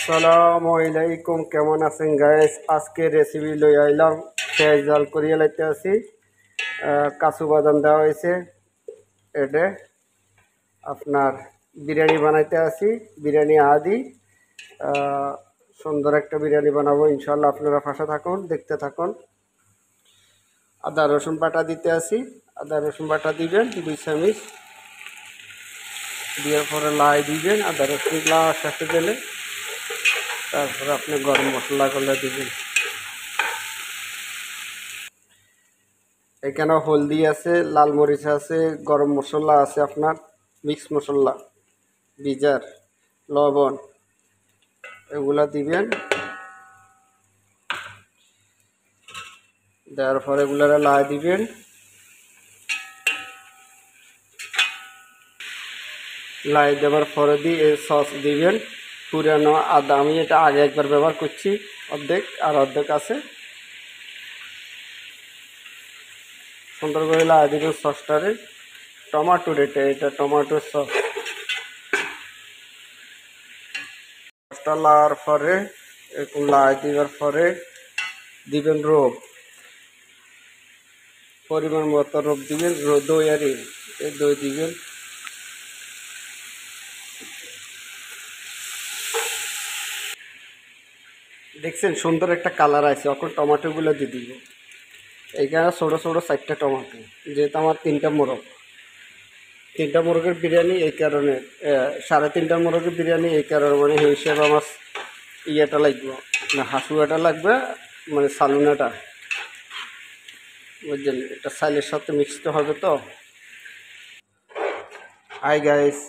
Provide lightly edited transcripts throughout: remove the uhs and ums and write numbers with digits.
আসসালামু আলাইকুম, কেমন আছেন গাইস? আজকে রেসিপি লই আইলাম। পেঁয়াজ জাল করিয়ে লাইতে আছি, কাজু বাদাম দেওয়া হয়েছে। এটা আপনার বিরিয়ানি বানাইতে আছি, বিরিয়ানি আদি সুন্দর একটা বিরিয়ানি বানাবো ইনশাল্লাহ। আপনারা পাশে থাকুন, দেখতে থাকুন। আদা রসুন বাটা দিতে আছি, আদা রসুন বাটা দিবেন 2 চামচ, দেওয়ার পরে লাই দিবেন। আদা রসুন সাথে দিলে তারপরে আপনি গরম মশলাগুলো দিবেন। এখানে হলদি আছে, লাল মরিচ আছে, গরম মশলা আছে, আপনার মিক্স মশলা, বিজার, লবণ, এগুলা দিবেন। দেওয়ার পরে এগুলারে লাই দিবেন। লাই দেওয়ার পরে দিয়ে সস দিবেন। পুরানো আদা, আমি এটা আগে একবার ব্যবহার করছি, অর্ধেক আর অর্ধেক আছে। সুন্দর করে লাই দিবেন সসটারে। টমাটো এটা টমাটোর সস। সসটা লাওয়ার পরে এরকম লাই দেওয়ার পরে দিবেন রোগ, পরিমাণ মতো রোগ দিবেন। দই আর এই দই দিবেন। দেখছেন সুন্দর একটা কালার আছে। এখন টমেটোগুলো দিয়ে দিব। এইখানে ছোটো ছোটো 4টা টমেটো, যেহেতু আমার 3টা মোরগ, 3টা মোরগের বিরিয়ানি, এই কারণে 3.5টা মোরগের বিরিয়ানি, এই কারণে মানে সেই হিসাবে আমার ইয়েটা লাগবে না, হাসুয়াটা লাগবে, মানে সালুনাটা, বুঝলেন? এটা সাইলের সাথে মিক্সড হবে তো। হাই গাইস,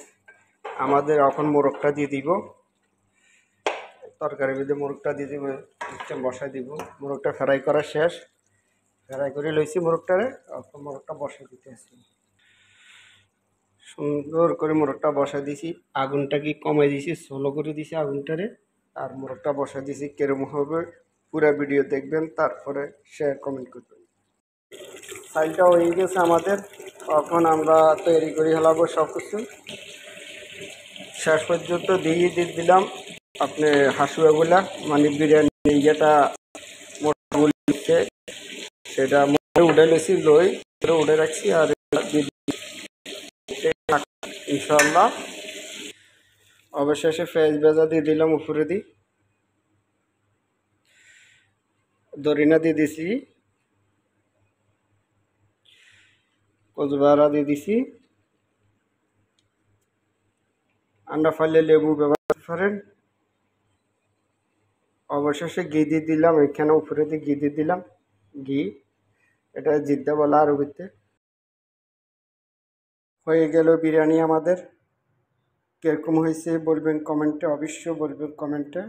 আমাদের এখন মোরগটা দিয়ে দিব। তরকারির মধ্যে মোরগটা দিয়ে দিব, বসাই দিব। মোরগটা ফ্রাই করা শেষ, ফ্রাই করে লইছি মোরগটারে। এখন মোরগটা বসাই দিতে আসি। সুন্দর করে মোরগটা বসাই দিছি। আগুনটা কি কমাই দিছি, স্লো করে দিছি আগুনটারে। আর মোরগটা বসাই দিছি। কেরম হবে পুরো ভিডিও দেখবেন, তারপরে শেয়ার কমেন্ট করবেন। চালটা হয়ে গেছে আমাদের। এখন আমরা তৈরি করে হেলাবো সব কিছু। শেষ পর্যন্ত দিয়ে দিলাম আপনি হাসুয়াগুলা, মানে বিরিয়ানি যেটা মোটে, সেটা উঠে লেছি, লই উঠে রাখছি। আর ইনশাল্লাহ অবশেষে পেঁয়াজ ভেজা দিয়ে দিলাম উপরে দিই, দরিনা দিয়ে দিছি, কচুবাড়া দিয়ে দিছি। আন্ডা ফাইলে লেবু ব্যবহার করেন। অবশেষে ঘি দিয়ে দিলাম, এখানে উপরে দিয়ে ঘি দিয়ে দিলাম। ঘি, এটা জিদ্দা বলা আরবিতে। হয়ে গেল বিরিয়ানি আমাদের। কিরকম হয়েছে বলবেন কমেন্টে, অবশ্যই বলবেন কমেন্টে।